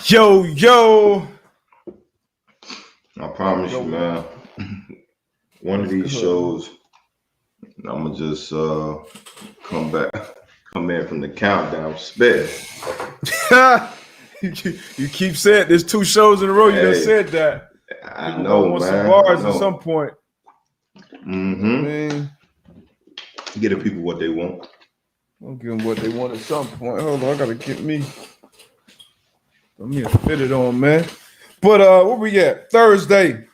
Yo. I promise you, man. One of these shows, I'm gonna just come in from the countdown spit. You keep saying there's 2 shows in a row. You done said that. I know, man. Want some bars at some point. Mm-hmm. Get the people what they want. I'll give them what they want at some point. Hold on, I gotta get me. Let me fit it on, man. But where we at? Thursday,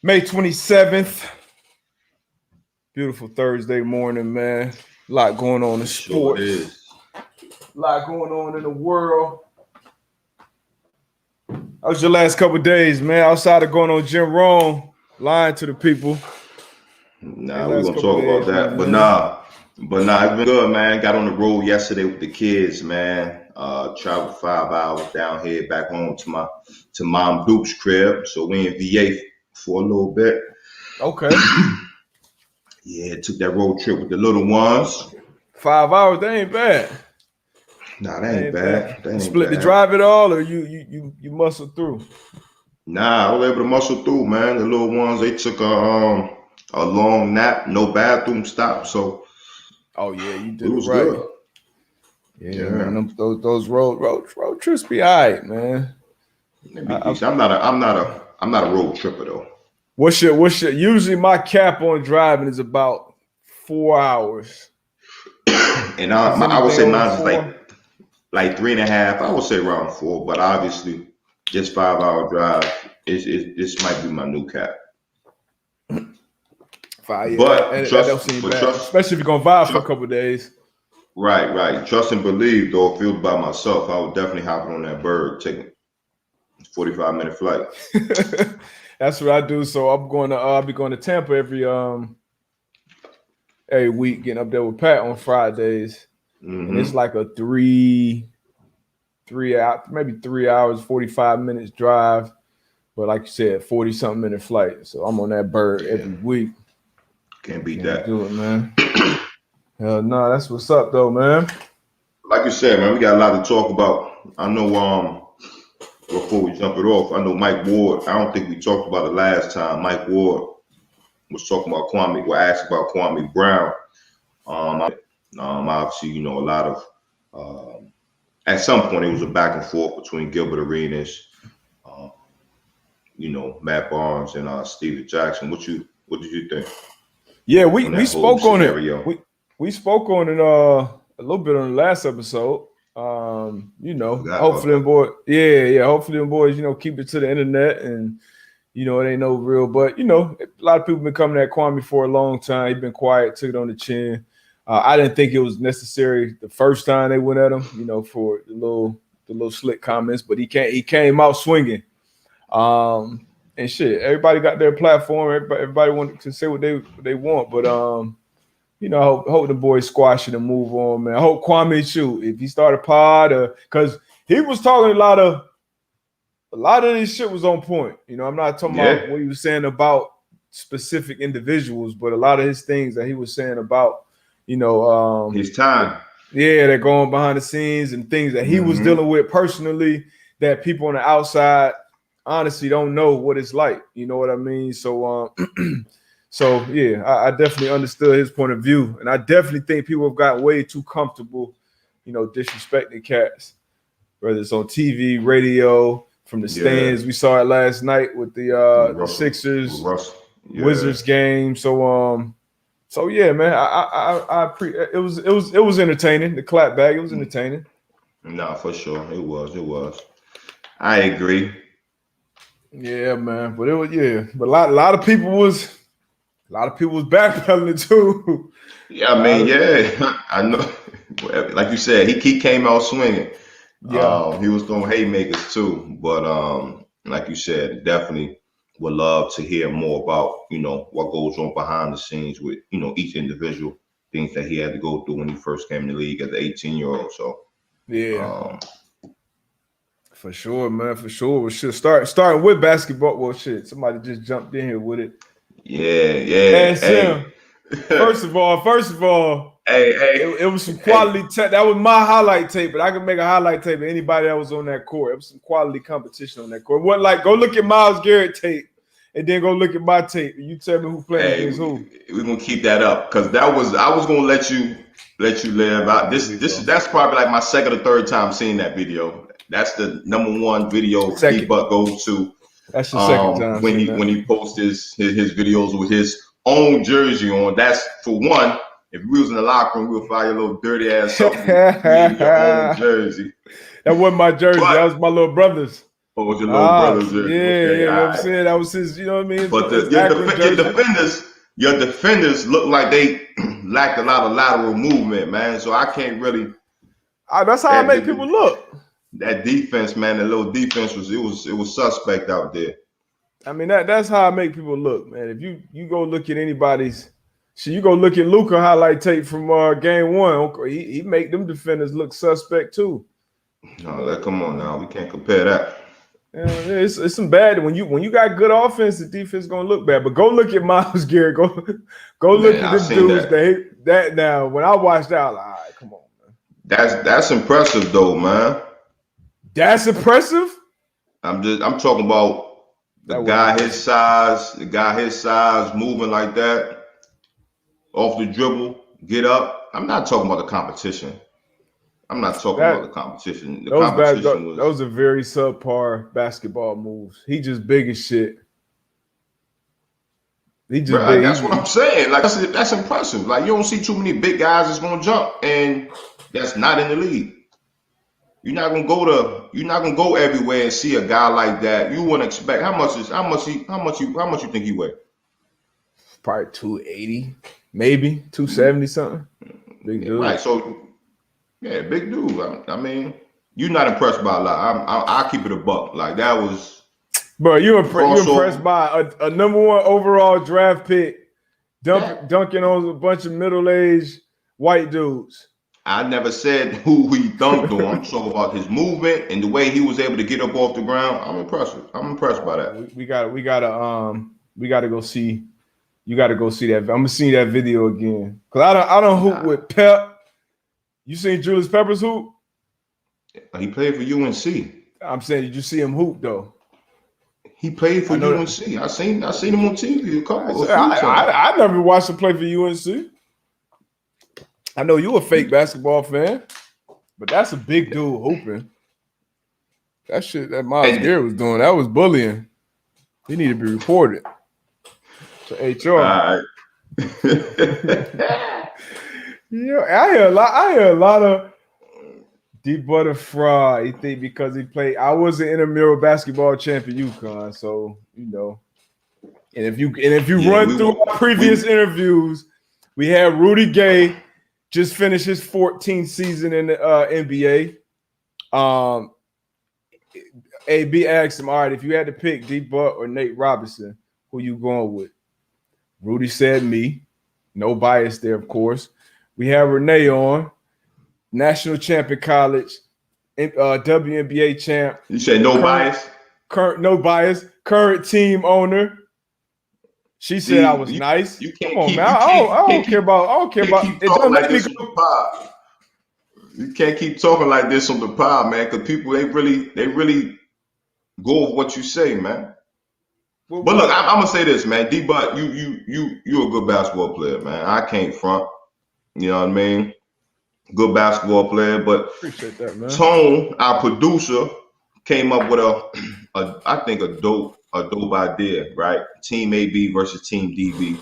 May 27th. Beautiful Thursday morning, man. A lot going on in sports. Sure is. A lot going on in the world. How was your last couple of days, man? Outside of going on Jim Rome, lying to the people. Nah, we're gonna talk about that. But nah, it's been good, man. Got on the road yesterday with the kids, man. Traveled 5 hours down here back home to Mom Duke's crib. So we in VA for a little bit. Okay. Yeah, took that road trip with the little ones. 5 hours, they ain't bad. Nah, that ain't bad. You split the drive at all, or you muscle through? Nah, I was able to muscle through, man. The little ones, they took a long nap, no bathroom stop. So yeah, you did it was right. good. Yeah, man. Those road trips be all right, man. I'm not a road tripper though. What's your usually my cap on driving is about 4 hours. And I would say mine is like 3.5. I would say around 4, but obviously just 5 hour drive this might be my new cap. 5, but that don't seem bad, especially if you're gonna vibe for a couple of days. Right. Trust and believe, though. I feel by myself, I would definitely hop on that bird, take a 45-minute flight. That's what I do. So I'm going to I'll be going to Tampa every week, getting up there with Pat on Fridays. Mm-hmm. And it's like a 3 hours, 45 minutes drive. But like you said, 40-something minute flight. So I'm on that bird every week. Can't beat that. Do it, man. Hell no, that's what's up though, man. Like you said, man, we got a lot to talk about. I know before we jump it off, I know Mike Ward, I don't think we talked about it last time. Mike Ward was talking about asked about Kwame Brown. Obviously, a lot of at some point it was a back and forth between Gilbert Arenas, Matt Barnes and Steven Jackson. What did you think? Yeah, we spoke on it. We spoke on it a little bit on the last episode. Hopefully them boys, hopefully them boys, keep it to the internet and it ain't no real, but a lot of people been coming at Kwame for a long time. He's been quiet, took it on the chin. I didn't think it was necessary the first time they went at him, for the little slick comments, but he came out swinging. And shit, everybody got their platform. Everybody wanted to say what they want, but I hope the boys squash it and move on, man. I hope Kwame shoot if he start a pod, because he was talking a lot of this shit was on point. I'm not talking about what he was saying about specific individuals, but a lot of his things that he was saying about, his time. Yeah, they're going behind the scenes and things that he was dealing with personally that people on the outside honestly don't know what it's like. You know what I mean? So So yeah, I definitely understood his point of view, and I definitely think people have gotten way too comfortable, disrespecting cats, whether it's on TV, radio, from the Yeah, stands. We saw it last night with the Sixers Yeah. Wizards game. So yeah, man, it was entertaining. The clapback, it was entertaining. No, for sure, it was. I agree. Yeah, man, but but a lot of people was backpedaling too. Yeah, I mean, yeah, I know. Like you said, he came out swinging. Yeah, He was throwing haymakers too, but like you said, definitely would love to hear more about what goes on behind the scenes with each individual things that he had to go through when he first came in the league as an 18-year-old. So yeah, for sure, man, for sure. We should starting with basketball. Well, shit, somebody just jumped in here with it. Yeah. And Sim, first of all, hey, it was some quality. That was my highlight tape, but I could make a highlight tape of anybody that was on that court. It was some quality competition on that court. It wasn't like go look at Myles Garrett tape and then go look at my tape and you tell me who playing against who. We're gonna keep that up because I was gonna let you live out. That's probably like my second or third time seeing that video. That's the number one video D-Buck goes to. That's the second time when he posts his videos with his own jersey on. That's for one. If we was in the locker room, we'll find your little dirty ass up in your own jersey. That wasn't my jersey. That was my little brother's. Oh, was your little brother's jersey? Yeah, okay, you know what I'm saying? That was his. You know what I mean? But your defenders look like they lacked a lot of lateral movement, man. So I can't really. That's how I make people look. That defense, man, the little defense was suspect out there. I mean that's how I make people look, man. If you go look at anybody's, you go look at Luka highlight tape from game one. He make them defenders look suspect too. No, come on now, we can't compare that. Yeah, it's some bad when you got good offense, the defense gonna look bad. But go look at Myles Garrett. Go look at the dudes that now. When I watched that, I was like, all right, come on, man. That's impressive though, man. That's impressive. I'm talking about the guy his size moving like that off the dribble, get up. I'm not talking about the competition. The competition those are very subpar basketball moves. He just big as shit. He just big. That's what I'm saying. Like that's impressive. Like you don't see too many big guys that's gonna jump, and that's not in the league. You're not gonna go everywhere and see a guy like that. You wouldn't expect how much you think he weigh? Probably 280, maybe 270 something. Big dude. Right. So yeah, big dude. I mean, you're not impressed by a lot. I'll keep it a buck. Like that was. Bro, you impressed by a number one overall draft pick dunking on a bunch of middle-aged white dudes. I never said who he dunked on. I'm talking about his movement and the way he was able to get up off the ground. I'm impressed by that. We gotta go see. You gotta go see that. I'm gonna see that video again. Cause I don't hoop with Pep. You seen Julius Peppers hoop? He played for UNC. I'm saying, did you see him hoop though? He played for UNC. I seen him on TV a couple of times. I never watched him play for UNC. I know you a fake basketball fan, but that's a big dude hooping. That shit that Myles Garrett was doing, that was bullying. He need to be reported to HR. All right. Yeah, I hear a lot of D-Butter fraud. He think because he played. I was an intramural basketball champion UConn, so you know. And if you run through our previous interviews, we had Rudy Gay just finished his 14th season in the NBA. AB asked him, all right, if you had to pick D-Butt or Nate Robinson, who you going with? Rudy said me. No bias there, of course. We have Renee on, national champion college, WNBA champ. You said no bias? No bias. Current team owner. She said I was nice. Come on, man. I don't care about. It don't like this on the pod. You can't keep talking like this on the pod, man. Because people they really go with what you say, man. But look, I'm gonna say this, man. D-Butt, you a good basketball player, man. I can't front. You know what I mean? Good basketball player, but appreciate that, man. Tone, our producer, came up with I think a dope idea, right? Team AB versus Team DB.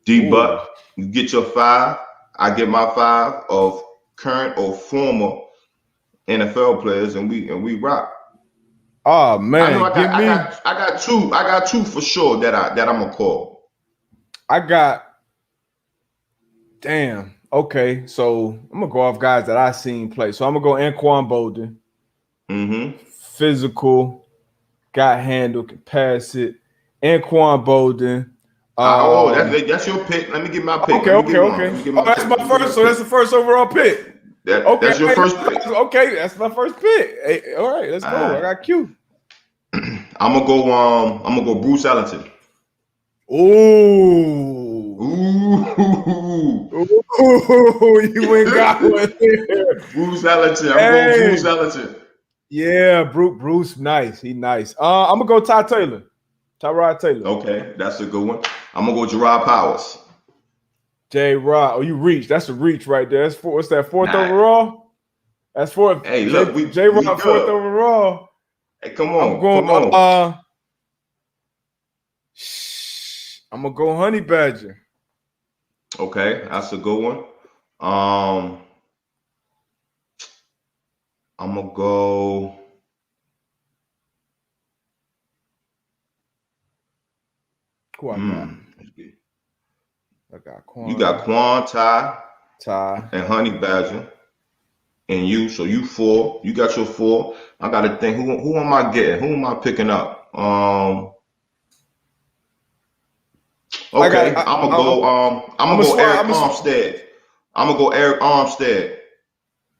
D-Butt, you get your 5, I get my 5 of current or former NFL players, and we rock. Oh man, I know I got two for sure that I'm gonna call. Damn. Okay, so I'm gonna go off guys that I seen play. So I'm gonna go Antoine Bolden. Mm-hmm. Physical, got handle, can pass it. Antoine Bolden. That's your pick. Let me get my pick. Okay. That's my first. So that's the first overall pick. That's your first pick. Okay, that's my first pick. Hey, all right, let's go. Right. I got Q. I'm gonna go Bruce Ellington. Ooh, you ain't got one there. Bruce Ellington. I'm going Bruce Ellington. Yeah, Bruce, nice. He nice. I'm gonna go Tyrod Taylor. Okay, that's a good one. I'm gonna go Gerard Powers. J-Rod. Oh, you reach. That's a reach right there. That's what's that, fourth overall? That's fourth. Hey, look, J-Rod fourth overall. Hey, come on. I'm gonna go Honey Badger. Okay, that's a good one. I'm gonna go. Who I got Quan. You got Quan, Ty, and Honey Badger, and you. So you 4. You got your 4. I got to think. Who am I getting? Who am I picking up? Okay, I'm gonna go Eric Armstead. I'm gonna go Eric Armstead.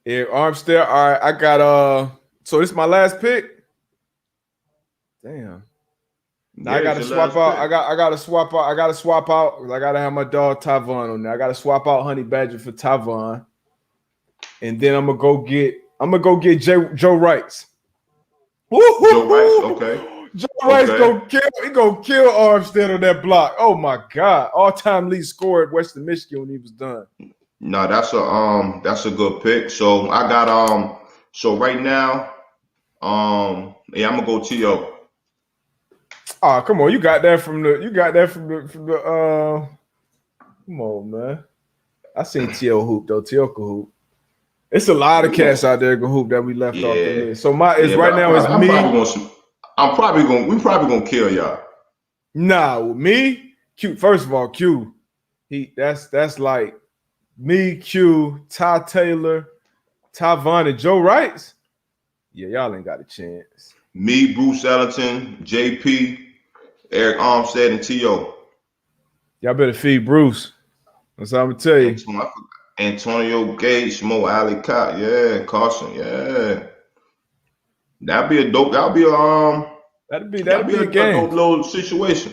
Eric Armstead. All right, I got so this is my last pick. Damn. Now I gotta swap out. I gotta swap out. I gotta swap out. I gotta have my dog Tavon on there. I gotta swap out Honey Badger for Tavon, and then I'm gonna go get Joe Rice. Joe Rice, okay. Joe Rice gonna kill Armstead on that block. Oh my God! All-time lead scorer at Western Michigan when he was done. No, that's a good pick. So I got so right now, I'm gonna go T.O. Oh, come on. You got that from the come on, man. I seen T.O. hoop though. T.O. can hoop. It's a lot of cats out there can hoop that we left off the list. So we probably gonna kill y'all. Nah, me, Q. First of all, Q. That's like me, Q, Ty Taylor, Tavon, and Joe Rice. Yeah, y'all ain't got a chance. Me, Bruce Ellington, JP, Eric Armstead, and T.O. Y'all better feed Bruce. That's what I'm gonna tell you. Antonio Gates, Mo Alley Cott, yeah, Carson, yeah. That'd be a dope little situation.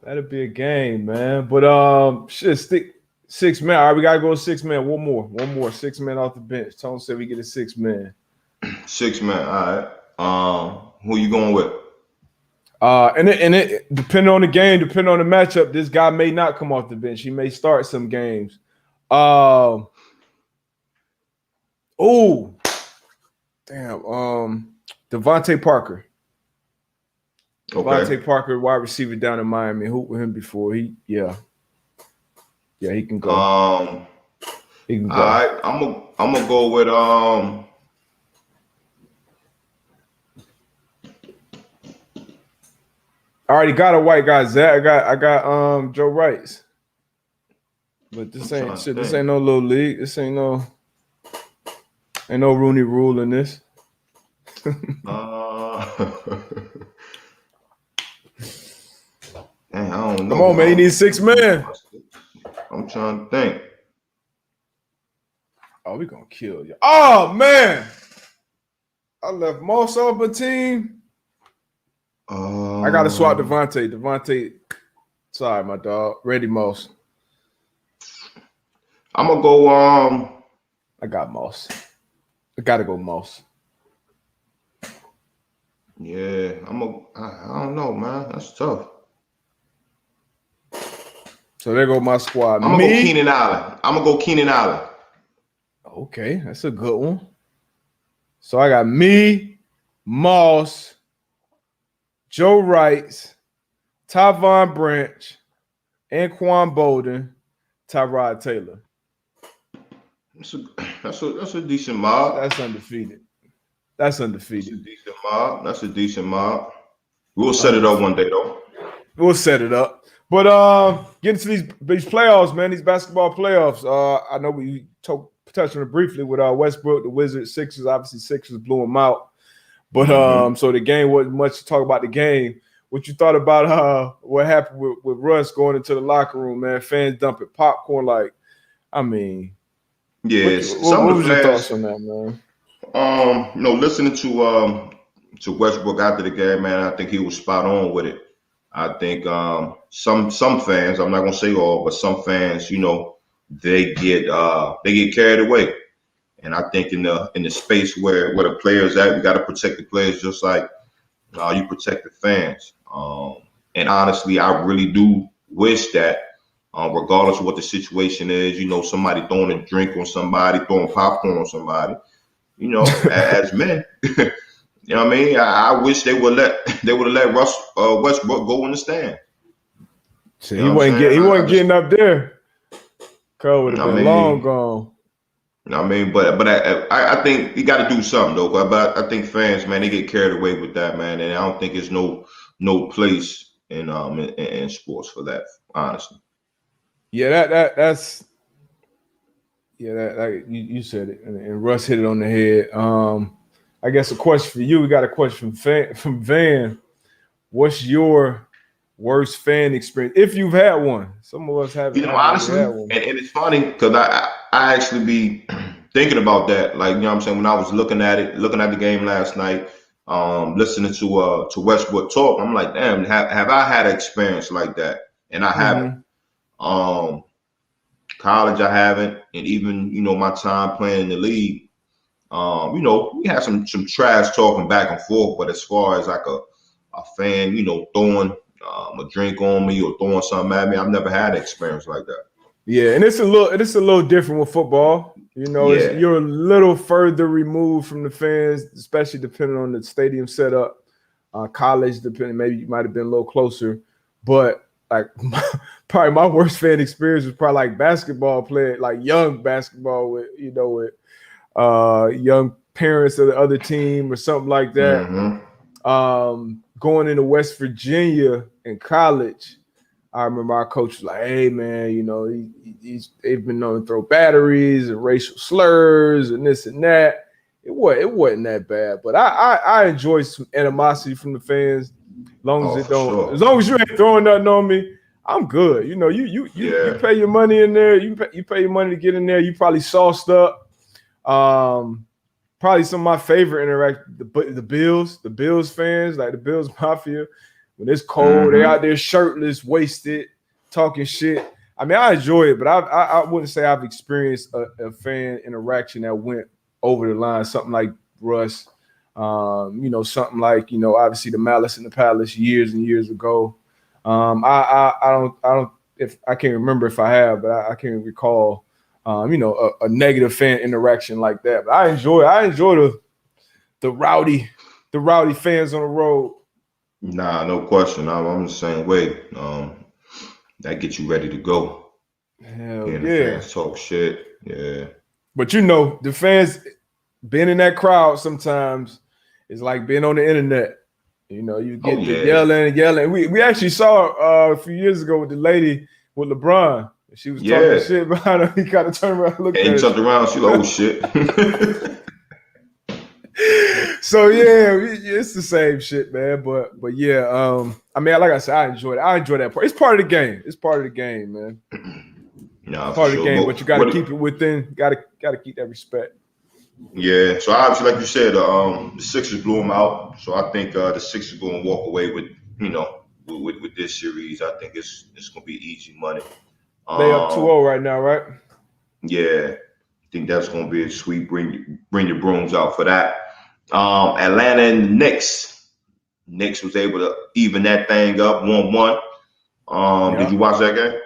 That'd be a game, man. But stick 6 men. All right, we gotta go 6 men. One more 6 men off the bench. Tone said we get a 6 man. 6 men, all right. Who you going with? And it depending on the game, depending on the matchup, this guy may not come off the bench. He may start some games. Oh, damn. Devontae Parker. Okay. Devontae Parker, wide receiver down in Miami. Hooped with him before. He can go. He can go. All right, I'm gonna go with I already got a white guy, Zach. I got Joe Rice. But this ain't no little league. This ain't no Rooney Rule in this. I don't know. Come on, man. You need 6 men. I'm trying to think. Oh, we gonna kill you. Oh man. I left Moss off the team. I gotta swap Devontae. Sorry, my dog. Ready Moss. I'm gonna go. I got Moss. I gotta go Moss. Yeah, I don't know, man. That's tough. So there go my squad. I'm gonna go Keenan Allen. I'm gonna go Keenan Allen. Okay, that's a good one. So I got me, Moss, Joe Wright, Tyvon Branch, Anquan Bolden, Tyrod Taylor. That's a decent mob. That's undefeated. That's That's a undefeated. decent mob. That's a decent mob. We'll set it up one day though. We'll set it up. But getting to these playoffs, man, these basketball playoffs. I know we touched on it briefly with Westbrook, the Wizards, Sixers. Obviously, Sixers blew them out. But so the game wasn't much to talk about the game. What you thought about what happened with Russ going into the locker room, man? Fans dumping popcorn. Like, I mean, yes. what was your thoughts on that, man? Listening to Westbrook after the game, man, I think he was spot on with it. I think some fans, I'm not gonna say all, but some fans, they get carried away. And I think in the space where the players at, we got to protect the players just like you protect the fans. And honestly, I really do wish that, regardless of what the situation is, somebody throwing a drink on somebody, throwing popcorn on somebody, as men, you know what I mean? I wish they would have let Westbrook go in the stand. See, he wasn't getting up there. Cole would have been long gone. I mean, but I think you got to do something though. But I think fans, man, they get carried away with that, man, and I don't think there's no place in sports for that, honestly. Yeah, that's that you said it, and Russ hit it on the head. I guess a question for you. We got a question from Van. What's your worst fan experience if you've had one? Some of us haven't. Honestly, had one. And it's funny because I actually be thinking about that. Like, what I'm saying, when I was looking at the game last night, listening to Westbrook talk, I'm like, damn, have I had an experience like that? And I haven't. College, I haven't, and even my time playing in the league. We had some trash talking back and forth, but as far as like a fan, throwing a drink on me or throwing something at me, I've never had an experience like that. Yeah, and it's a little different with football. You're a little further removed from the fans, especially depending on the stadium setup. College, depending, maybe you might have been a little closer, but like probably my worst fan experience was probably like basketball playing, like young basketball with young parents of the other team or something like that. Going into West Virginia in college, I remember our coach was like, "Hey man, they've been known to throw batteries and racial slurs and this and that." It wasn't that bad, but I enjoy some animosity from the fans. As long as you ain't throwing nothing on me, I'm good. You pay your money in there. You pay your money to get in there. You probably sauced up. Probably some of my favorite interaction, the Bills fans, like the Bills Mafia. When it's cold, they out there shirtless, wasted, talking shit. I mean, I enjoy it, but I wouldn't say I've experienced a fan interaction that went over the line. Something like Russ, something like obviously the Malice in the Palace years and years ago. I don't if I can't remember if I have, but I can't recall. A negative fan interaction like that. But I enjoy the rowdy fans on the road. Nah, no question. I'm the same way. That gets you ready to go. Hell yeah. The fans talk shit. Yeah. But the fans being in that crowd sometimes is like being on the internet. You get yelling. We actually saw a few years ago with the lady with LeBron. She was talking shit behind her. He kind of turned around and looked at her. And he turned around. She like, oh, shit. So, it's the same shit, man. But yeah, I mean, like I said, I enjoy it. I enjoy that part. It's part of the game. It's part of the game, man. Part of the game, but you got to keep it within. Got to keep that respect. Yeah. So, obviously, like you said, the Sixers blew them out. So, I think the Sixers going to walk away with, with this series. I think it's going to be easy money. They up 2-0 right now, right? Yeah, I think that's going to be a sweet. Bring your brooms out for that. Atlanta and the Knicks. Knicks was able to even that thing up 1-1. Did you watch that game?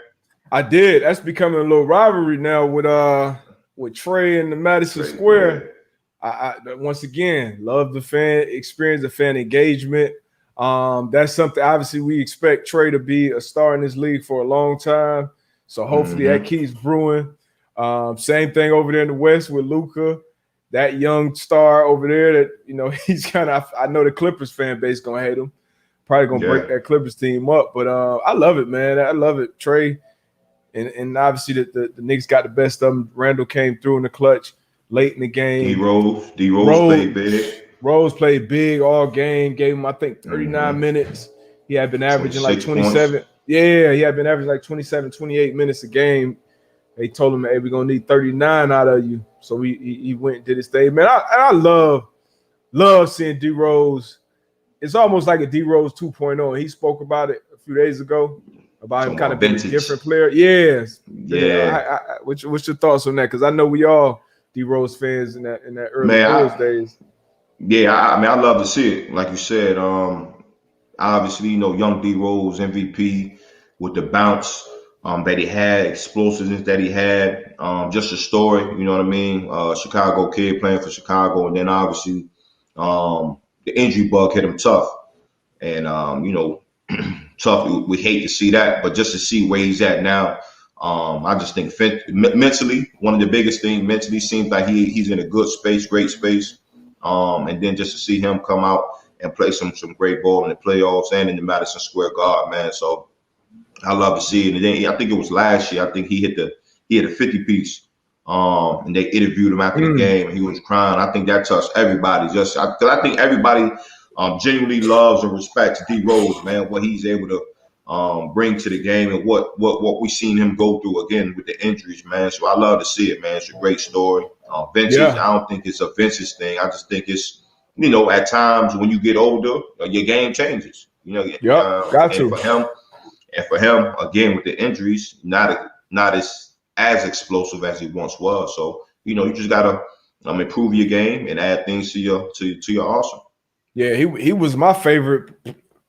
I did. That's becoming a little rivalry now with Trey and the Madison Square. I once again love the fan experience, the fan engagement. That's something obviously we expect Trey to be a star in this league for a long time. So hopefully that keeps brewing. Same thing over there in the West with Luka, that young star over there that, he's kind of, I know the Clippers fan base going to hate him. Probably going to break that Clippers team up. But I love it, man. I love it. Trey, and obviously the Knicks got the best of them. Randall came through in the clutch late in the game. D-Rose played big. Rose played big all game, gave him, I think, 39 minutes. He had been averaging like 27. Points. Yeah, he had been averaging like 27, 28 minutes a game. They told him, hey, we're going to need 39 out of you. So he went and did his thing. Man, I love seeing D-Rose. It's almost like a D-Rose 2.0. And he spoke about it a few days ago, about him kind of being a different player. Yes. Yeah. What's your thoughts on that? Because I know we all D-Rose fans in that early Bulls days. Yeah, I love to see it. Like you said, obviously, young D-Rose, MVP with the bounce that he had, explosiveness that he had, just a story, you know what I mean? Chicago kid playing for Chicago, and then obviously the injury bug hit him tough. And, tough, we hate to see that, but just to see where he's at now, I just think mentally, one of the biggest things, mentally seems like he's in a good space, great space. And then just to see him come out and play some great ball in the playoffs and in the Madison Square Garden, man. So I love to see it. And then I think it was last year. I think he hit a 50-piece. And they interviewed him after the game, and he was crying. I think that touched everybody. Because I think everybody genuinely loves and respects D Rose, man. What he's able to bring to the game and what we've seen him go through again with the injuries, man. So I love to see it, man. It's a great story. Vintage, I don't think it's a vintage thing. I just think it's, at times when you get older, your game changes. Got to. And for him, again, with the injuries, not as explosive as he once was. So, you just gotta improve your game and add things to your arsenal. Yeah, he was my favorite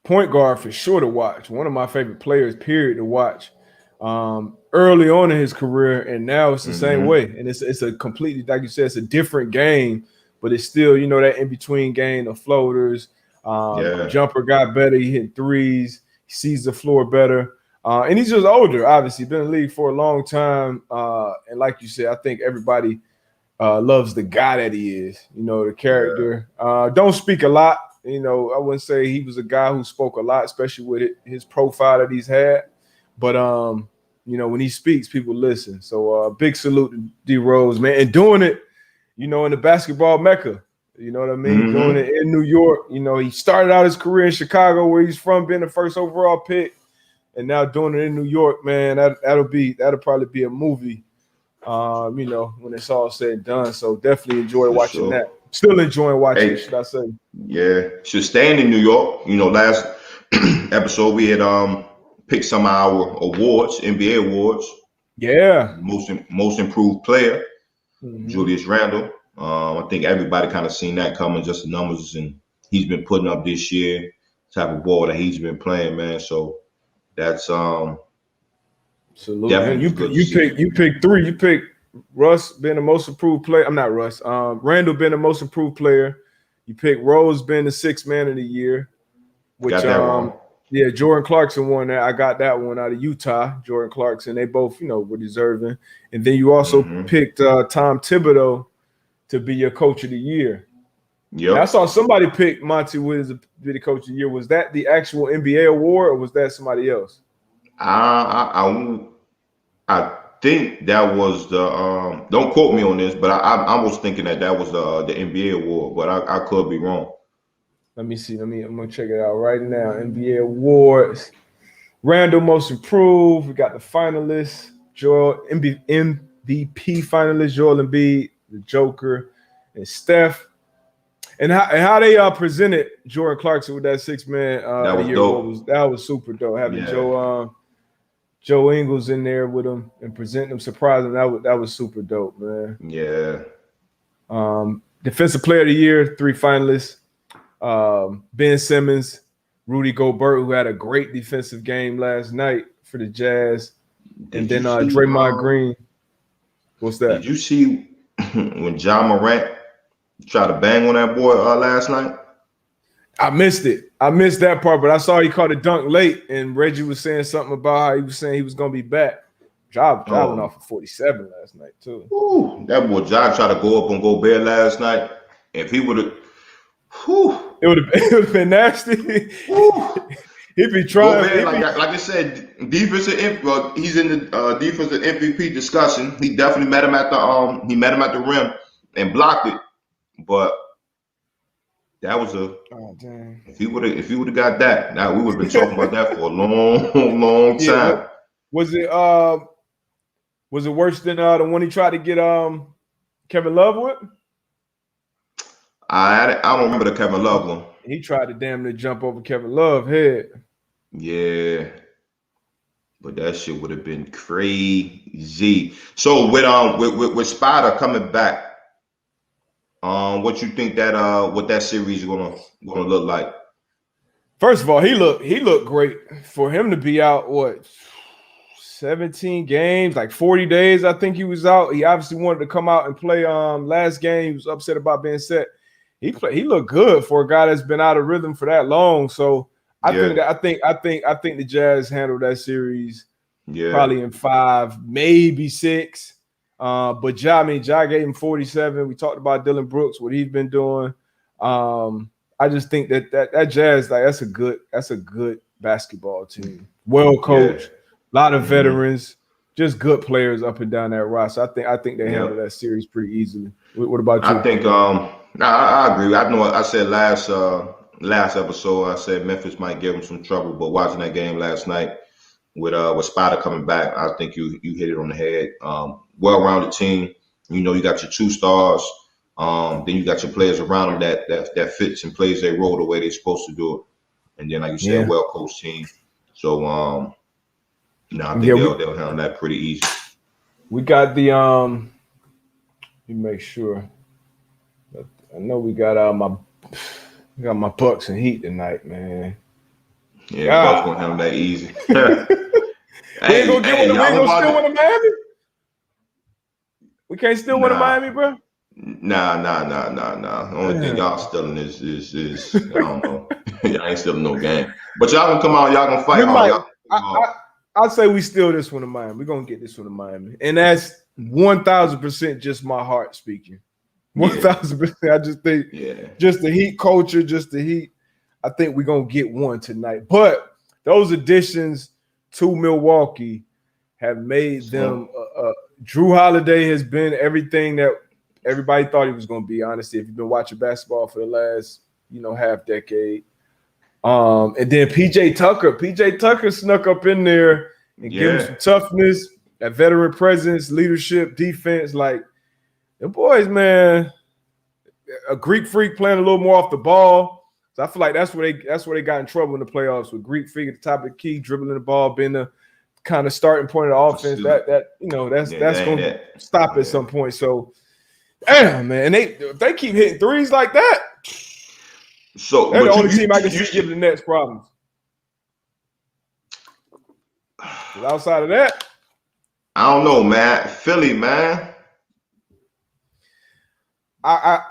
point guard for sure to watch. One of my favorite players, period, to watch. Early on in his career, and now it's the same way. And it's a completely, like you said, it's a different game, but it's still, that in-between game of floaters. Jumper got better. He hit threes. He sees the floor better. And he's just older, obviously. Been in the league for a long time. And like you said, I think everybody loves the guy that he is, the character. Don't speak a lot. I wouldn't say he was a guy who spoke a lot, especially with his profile that he's had. But, when he speaks, people listen. So big salute to D Rose, man. And doing it, in the basketball mecca. You know what I mean? Doing it in New York. He started out his career in Chicago, where he's from, being the first overall pick. And now doing it in New York, man, that'll probably be a movie, when it's all said and done. So definitely enjoy watching that. Still enjoying watching it, should I say. Yeah. So staying in New York, last episode we had picked some of our awards, NBA awards. Yeah. Most improved player, Julius Randle. I think everybody kind of seen that coming, just the numbers and he's been putting up this year, type of ball that he's been playing, man. So that's Absolutely. You picked three. You picked Russ being the most improved player. I'm not Russ. Randall being the most improved player. You picked Rose being the sixth man of the year. Which Jordan Clarkson won that. I got that one out of Utah. Jordan Clarkson. They both, were deserving. And then you also picked Tom Thibodeau to be your coach of the year. Yeah, I saw somebody pick Monty Williams to be the coach of the year. Was that the actual NBA award, or was that somebody else? I think that was the don't quote me on this, but I was thinking that was the NBA award, but I could be wrong. Let me see. I'm gonna check it out right now. NBA awards. Randall most improved. We got the finalists. MVP finalist Joel Embiid, the Joker, and Steph. And how they presented Jordan Clarkson with that six-man that was dope. That was super dope. Having Joe Ingles in there with him and presenting him, surprising him, that was super dope, man. Yeah. Defensive Player of the Year, 3 finalists. Ben Simmons, Rudy Gobert, who had a great defensive game last night for the Jazz. And then Draymond Green. What's that? Did you see when John Morant tried to bang on that boy last night? I missed it. I missed that part, but I saw he caught a dunk late, and Reggie was saying something about how he was saying he was going to be back. Ja went off for 47 last night, too. Ooh, that boy Ja tried to go up on Gobert last night. If he would have, it would have been nasty. He'd be trying. Gobert, like I said, he's in the defensive MVP discussion. He definitely met him at the rim and blocked it, but that was if he would have got that, now we would have been talking about that for a long time. Yeah, was it worse than the one he tried to get Kevin Love with? I don't remember the Kevin Love one. He tried to damn near jump over Kevin Love head. Yeah, but that shit would have been crazy. So with Spider coming back, what you think what that series is gonna look like? First of all, he looked great for him to be out. What, 17 games, like 40 days? I think he was out. He obviously wanted to come out and play. Last game he was upset about being set. He looked good for a guy that's been out of rhythm for that long. So I think the Jazz handled that series probably in 5, maybe 6. But Ja gave him 47. We talked about Dylan Brooks, what he's been doing. I just think that Jazz, like, that's a good basketball team. Well coached, a lot of veterans, just good players up and down that roster. I think they handled that series pretty easily. What about you? I think I agree. I know I said last episode, I said Memphis might give them some trouble, but watching that game last night with Spider coming back, I think you hit it on the head. Well-rounded team. You know, you got your 2 stars. Then you got your players around them that fits and plays their role the way they're supposed to do it. And then, like you said, well-coached team. So, I think they'll handle that pretty easy. We got the let me make sure. I know we got my Bucks and Heat tonight, man. Yeah, Bucks gonna handle that easy. We ain't gonna still win in Miami. We can't still win in Miami, bro. Nah. The only thing y'all stealing is I don't know. Y'all ain't stealing no game. But y'all gonna come out, y'all gonna fight hard. I'd say we steal this one in Miami. We're gonna get this one in Miami. And that's 1,000% just my heart speaking. 1,000%. I just think just the Heat culture, just the Heat. I think we're gonna get one tonight. But those additions to Milwaukee have made them Drew Holiday has been everything that everybody thought he was going to be, honestly, if you've been watching basketball for the last, half decade. And then PJ Tucker snuck up in there and gave him some toughness, that veteran presence, leadership, defense. Like, them boys, man, a Greek freak playing a little more off the ball. So I feel like that's where they got in trouble in the playoffs, with Greek freak at the top of the key, dribbling the ball, being the kind of starting point of the offense. That's going to stop at some point. So, damn, man, and they keep hitting threes like that. So they're the only team I can see giving the Nets problems. But outside of that, I don't know, man. Philly, man. I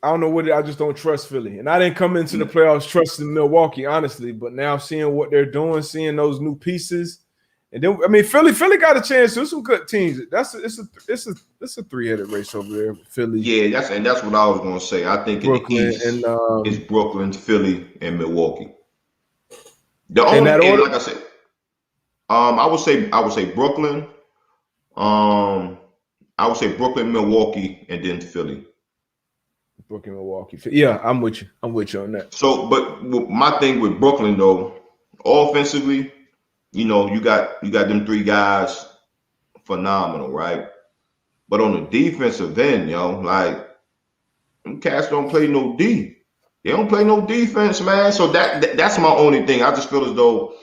don't know what I just don't trust Philly. And I didn't come into the playoffs trusting Milwaukee, honestly. But now seeing what they're doing, seeing those new pieces, and then Philly got a chance. There's some good teams. It's a 3-headed race over there with Philly. Yeah, that's what I was gonna say. I think Brooklyn in the East, it's Brooklyn, Philly, and Milwaukee. Like I said, I would say Brooklyn. I would say Brooklyn, Milwaukee, and then Philly. Brooklyn, Milwaukee. Yeah, I'm with you. I'm with you on that. So, but my thing with Brooklyn though, offensively, you got them 3 guys, phenomenal, right? But on the defensive end, like, them cats don't play no D. They don't play no defense, man. So that's my only thing. I just feel as though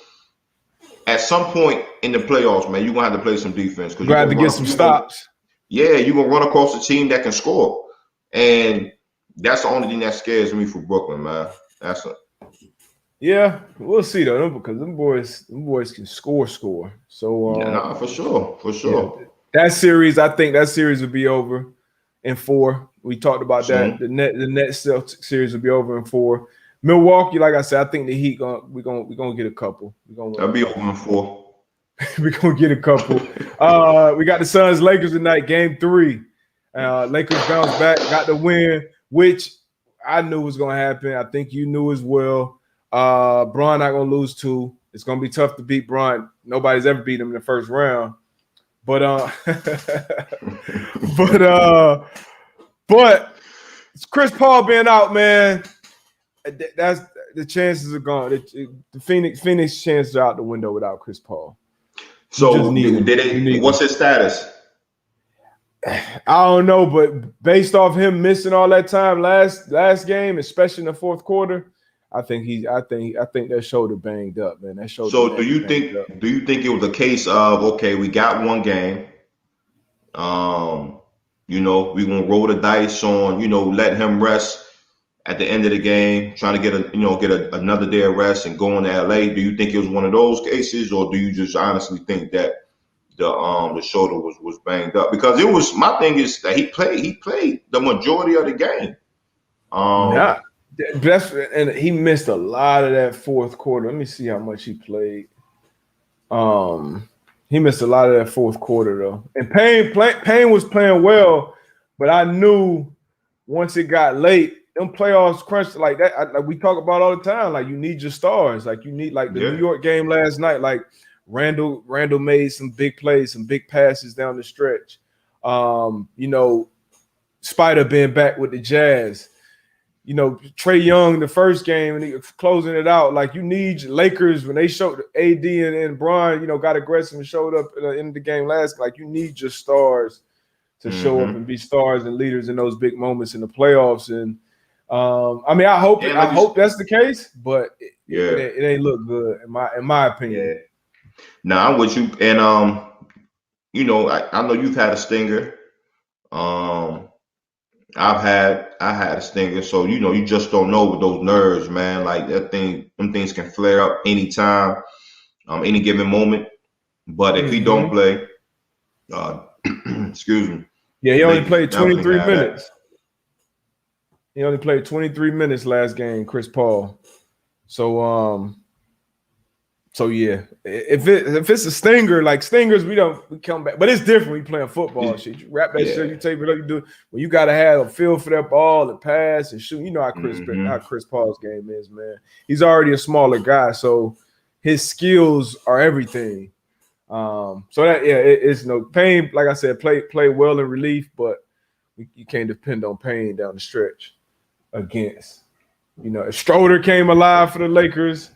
at some point in the playoffs, man, you're gonna have to play some defense. You're gonna have to get some stops. You're gonna run across a team that can score. And That's the only thing that scares me for Brooklyn, man. Yeah, we'll see though, because them boys can score. So nah, for sure. Yeah, that series, I think that series will be over in 4. We talked about that. The Nets Celtics series will be over in 4. Milwaukee, like I said, I think the Heat we're gonna get a couple. That'll be over in 4. We're gonna get a couple. We got the Suns Lakers tonight, game 3. Lakers bounce back, got the win, which I knew was gonna happen. I think you knew as well. Bron not gonna lose 2. It's gonna be tough to beat Bron. Nobody's ever beat him in the first round. But but Chris Paul being out, man, that's the chances are gone. The Phoenix chances are out the window without Chris Paul. So what's his status? I don't know, but based off him missing all that time last game, especially in the fourth quarter, I think that shoulder banged up, man. That shoulder. So do you think it was a case of, okay, we got one game, we're gonna roll the dice on, let him rest at the end of the game, trying to get another day of rest and go into LA? Do you think it was one of those cases, or do you just honestly think that the shoulder was banged up? Because it was, my thing is that he played the majority of the game. And he missed a lot of that fourth quarter. Let me see how much he played. He missed a lot of that fourth quarter though. And Payne was playing well, but I knew once it got late, them playoffs crunched like that. Like we talk about all the time. Like you need your stars. Like you need the New York game last night. Like Randall made some big plays, some big passes down the stretch. Spider being back with the Jazz. Trae Young the first game and he closing it out. Like you need Lakers when they showed AD and Bron, got aggressive and showed up at the end of the game last. Like you need your stars to show up and be stars and leaders in those big moments in the playoffs. And I hope that's the case, but it ain't look good in my opinion. Yeah. Now I'm with you, and I know you've had a stinger. I had a stinger, so you just don't know with those nerves, man. Like them things can flare up anytime, any given moment. But if he don't play, excuse me. Yeah, he only played 23 minutes. He only played 23 minutes last game, Chris Paul. So yeah, if it's a stinger, like stingers, we come back, but it's different when you playing football. Shit, you wrap that shit, you tape it up, you do it. When you gotta have a feel for that ball and pass and shoot. You know how Chris Paul's game is, man. He's already a smaller guy, so his skills are everything. It's no Payne. Like I said, play well in relief, but you can't depend on Payne down the stretch against. If Schroeder came alive for the Lakers.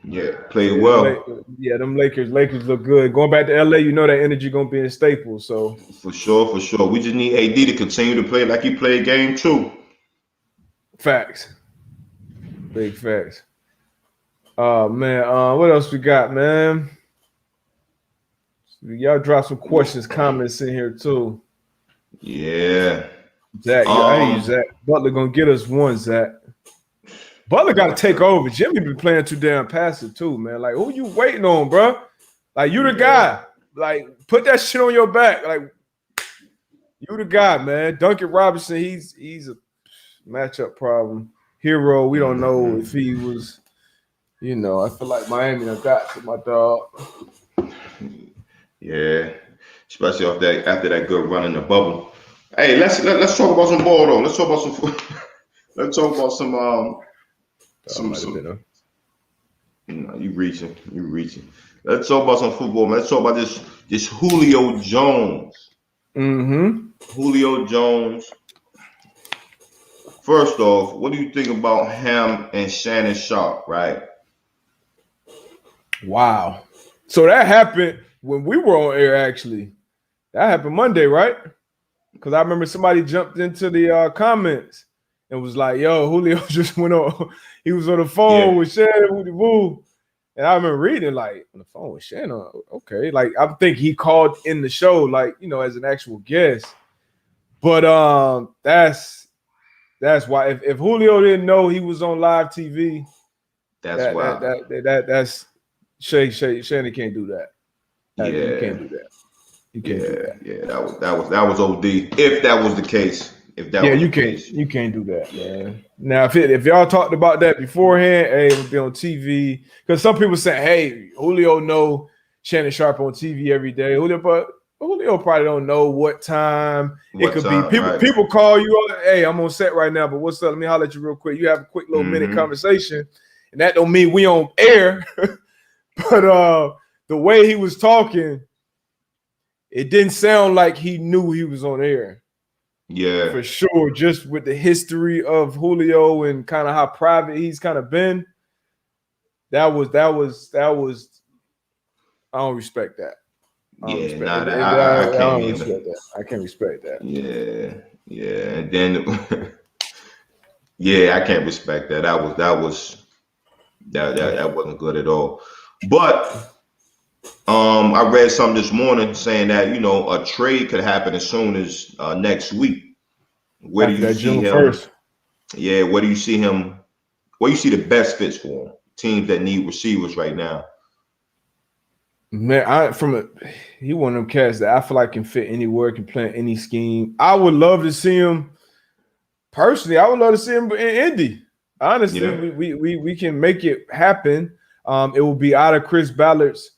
Yeah, played well. Them Lakers look good. Going back to LA, that energy gonna be in Staples. So for sure. We just need AD to continue to play like he played game 2. Facts. Big facts. Man, what else we got, man? Y'all drop some questions, comments in here too. Yeah. Zach, I hear you, Zach. Butler gonna get us one, Zach. Butler got to take over. Jimmy been playing too damn passive too, man. Like, who you waiting on, bro? Like, you the guy. Like, put that shit on your back. Like, you the guy, man. Duncan Robinson, he's a matchup problem. Hero, we don't know if he was. I feel like Miami done got to my dog. Yeah, especially after that good run in the bubble. Hey, let's talk about some ball though. Let's talk about some. You reaching. Let's talk about some football, man. Let's talk about this Julio Jones. Julio Jones. First off, what do you think about him and Shannon Sharp, right? Wow. So that happened when we were on air, actually. That happened Monday, right? Because I remember somebody jumped into the comments and was like, yo, Julio just went on. He was on the phone with Shannon with the woo. And I remember reading, like, on the phone with Shannon. Okay. Like, I think he called in the show, like, as an actual guest. But that's That's why. If Julio didn't know he was on live TV, that's Shannon can't do that. Yeah, you can't do that. You can't do that. Yeah, that was OD. If that was the case. If that was the case. You can't do that, man. Now, if y'all talked about that beforehand, hey, it would be on TV. Because some people say, hey, Julio know Shannon Sharpe on TV every day. Julio probably don't know what time it could be. People call you up, hey, I'm on set right now, but what's up? Let me holler at you real quick. You have a quick little minute conversation. And that don't mean we on air. But the way he was talking, it didn't sound like he knew he was on air. Yeah, for sure. Just with the history of Julio and kind of how private he's kind of been, that was. I don't respect that. I can't respect that. Yeah, and then I can't respect that. That wasn't good at all. But I read something this morning saying that a trade could happen as soon as next week. Where do you see him? 1st. Yeah, where do you see him? Where you see the best fits for him? Teams that need receivers right now. Man, he one of them cats that I feel like can fit anywhere, can play in any scheme. I would love to see him. Personally, I would love to see him in Indy. Honestly, we can make it happen. It will be out of Chris Ballard's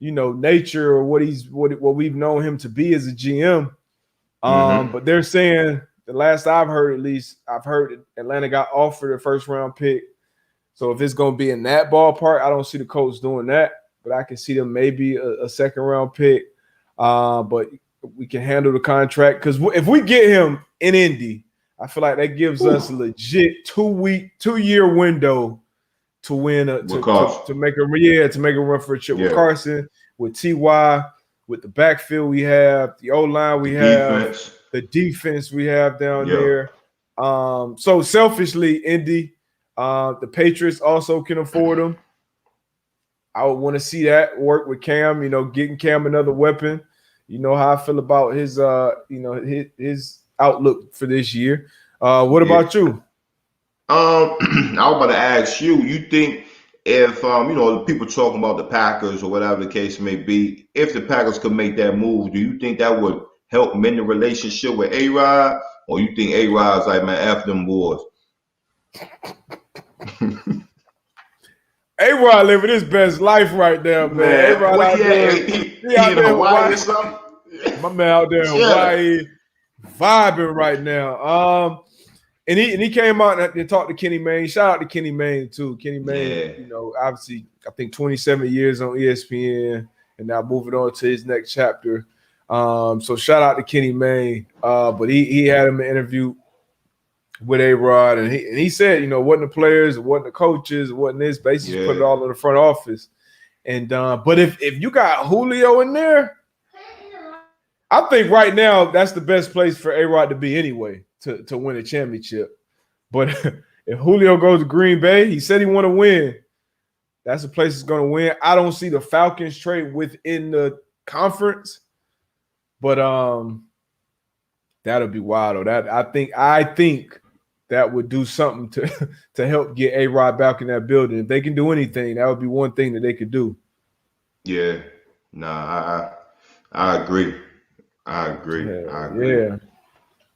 nature or what we've known him to be as a GM. But they're saying, the last I've heard, at least, I've heard Atlanta got offered a first round pick. So if it's going to be in that ballpark, I don't see the Colts doing that. But I can see them maybe a second round pick. But we can handle the contract. Because if we get him in Indy, I feel like that gives us a legit 2-year window to win to make a run for a chip with Carson, with Ty, with the backfield we have, the O-line we have, the defense we have down there. So selfishly, Indy, the Patriots also can afford them. I would want to see that work with Cam, getting Cam another weapon. You know how I feel about his his outlook for this year. What about you? I was about to ask you. You think if people talking about the Packers or whatever the case may be, if the Packers could make that move, do you think that would help mend the relationship with A-Rod, or you think A-Rod's like, man, F them boys? A-Rod living his best life right now, man. A-Rod out there, he out there in Hawaii or something. My man out there in Hawaii, vibing right now. And he came out and talked to Kenny Mayne. Shout out to Kenny Mayne too. Kenny Mayne, obviously, I think 27 years on ESPN, and now moving on to his next chapter. So shout out to Kenny Mayne. But he had him an interview with A-Rod, and he said, it wasn't the players, it wasn't the coaches, it wasn't this. Basically, put it all in the front office. And but if you got Julio in there, I think right now that's the best place for A-Rod to be anyway, to win a championship. But if Julio goes to Green Bay, he said he want to win. That's the place he's going to win. I don't see the Falcons trade within the conference, but that'll be wild. I think that would do something to help get A-Rod back in that building. If they can do anything, that would be one thing that they could do. Yeah, I agree. I agree. Yeah.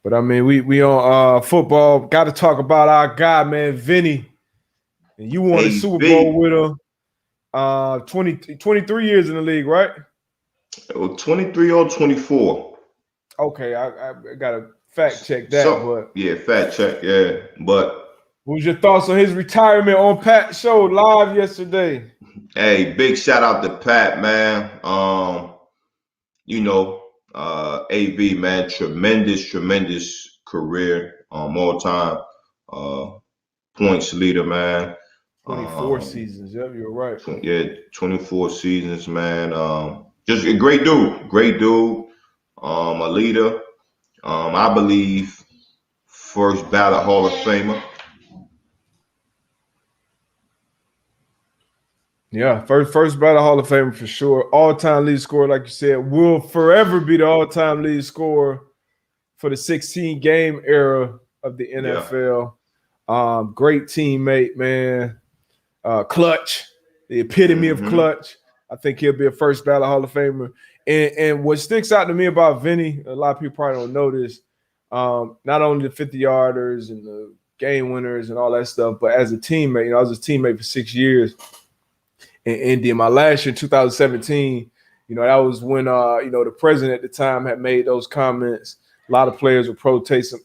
But I mean, we on football. Got to talk about our guy, man, Vinny. And you won a Super Bowl with him. 23 years in the league, right? 23 or 24. Okay, I gotta fact check that. Fact check, yeah. But what was your thoughts on his retirement on Pat's show live yesterday? Hey, big shout out to Pat, man. AB, man, tremendous career. All time points leader, man. 24 seasons. Yep, you're right. 24 seasons, man. Just a great dude. A leader. I believe first ballot Hall of Famer. Yeah, first ballot Hall of Famer for sure. All-time lead scorer, like you said, will forever be the all-time lead scorer for the 16-game era of the NFL. Great teammate, man. Clutch, the epitome of clutch. I think he'll be a first ballot Hall of Famer. And what sticks out to me about Vinny, a lot of people probably don't know this, not only the 50-yarders and the game winners and all that stuff, but as a teammate, I was his teammate for 6 years in Indy. My last year, 2017, that was when, the president at the time had made those comments. A lot of players were protesting.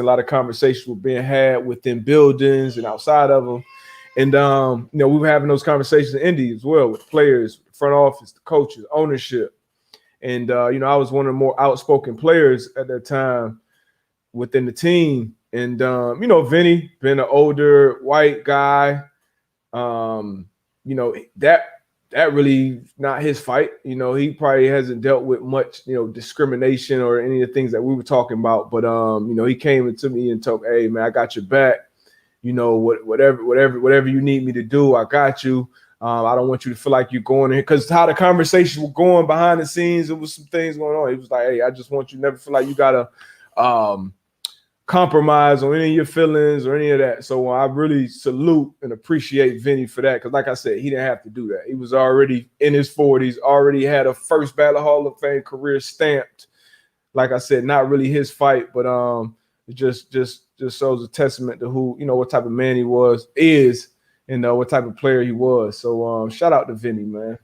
A lot of conversations were being had within buildings and outside of them. And, we were having those conversations in Indy as well with players, the front office, the coaches, ownership. And, I was one of the more outspoken players at that time within the team. And, Vinny, being an older white guy, that really not his fight. He probably hasn't dealt with much, discrimination or any of the things that we were talking about. But, he came to me and told, hey, man, I got your back. Whatever you need me to do, I got you. I don't want you to feel like you're going in, because how the conversations were going behind the scenes, there was some things going on. He was like, hey, I just want you to never feel like you got to compromise on any of your feelings or any of that. So I really salute and appreciate Vinny for that, because like I said, he didn't have to do that. He was already in his 40s, already had a first ballot Hall of Fame career stamped. Like I said, not really his fight, but it just shows a testament to who, what type of man he is, and what type of player he was. So shout out to Vinny, man.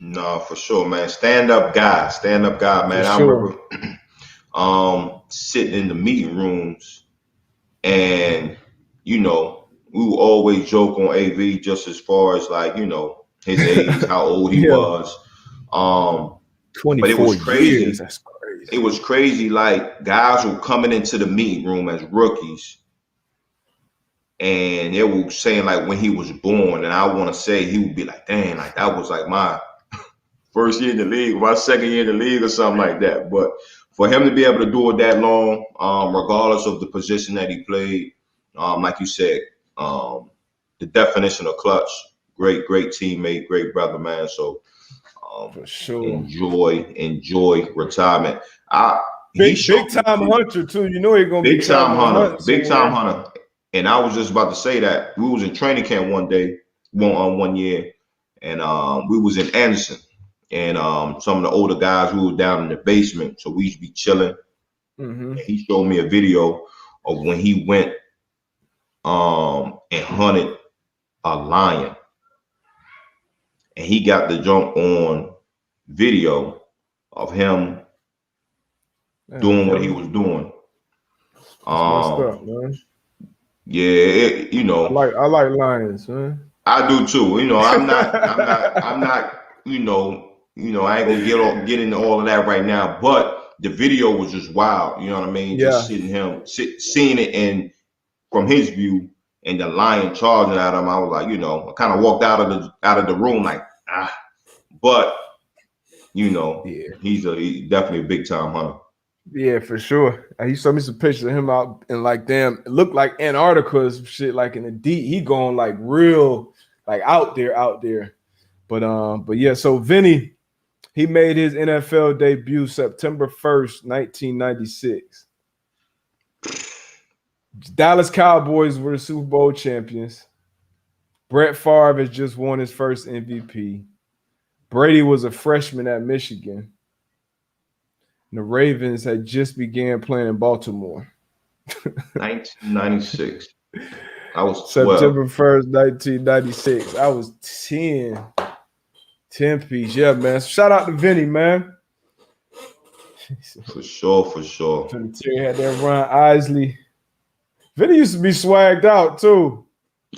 No, for sure, man. Stand up guy, man. I remember sitting in the meeting rooms, and we would always joke on AV just as far as like, his age, how old he was. 24 but it was crazy. Years. That's crazy. It was crazy. Like, guys were coming into the meeting room as rookies, and they were saying like when he was born, and I want to say he would be like, dang, like that was like my first year in the league, my second year in the league, or something like that. But for him to be able to do it that long, regardless of the position that he played, like you said, the definition of clutch, great teammate, great brother, man. So for sure, enjoy retirement. Big time hunter too. He's gonna be big time hunter. And I was just about to say that we was in training camp one year, and we was in Anderson, and some of the older guys, we were down in the basement, so we used to be chilling. And he showed me a video of when he went and hunted a lion, and he got the jump on video of him doing what he was doing. That's messed up, man. Yeah, I like lions, man. I do too. I'm not. I ain't gonna get into all of that right now. But the video was just wild. You know what I mean? Yeah. Just seeing it, and from his view, and the lion charging at him, I was like, I kind of walked out of the room like, But he's definitely a big time hunter. Yeah, for sure. He showed me some pictures of him out in like it looked like Antarctica shit, like in the deep. He going like real, like out there. But yeah. So Vinny, he made his NFL debut September 1st, 1996. Dallas Cowboys were the Super Bowl champions. Brett Favre has just won his first MVP. Brady was a freshman at Michigan. The Ravens had just began playing in Baltimore. 1996. I was 12. September 1st, 1996. I was 10. 10 piece. Yeah, man. So shout out to Vinny, man. For sure. Terry had that Ron Isley. Vinny used to be swagged out, too.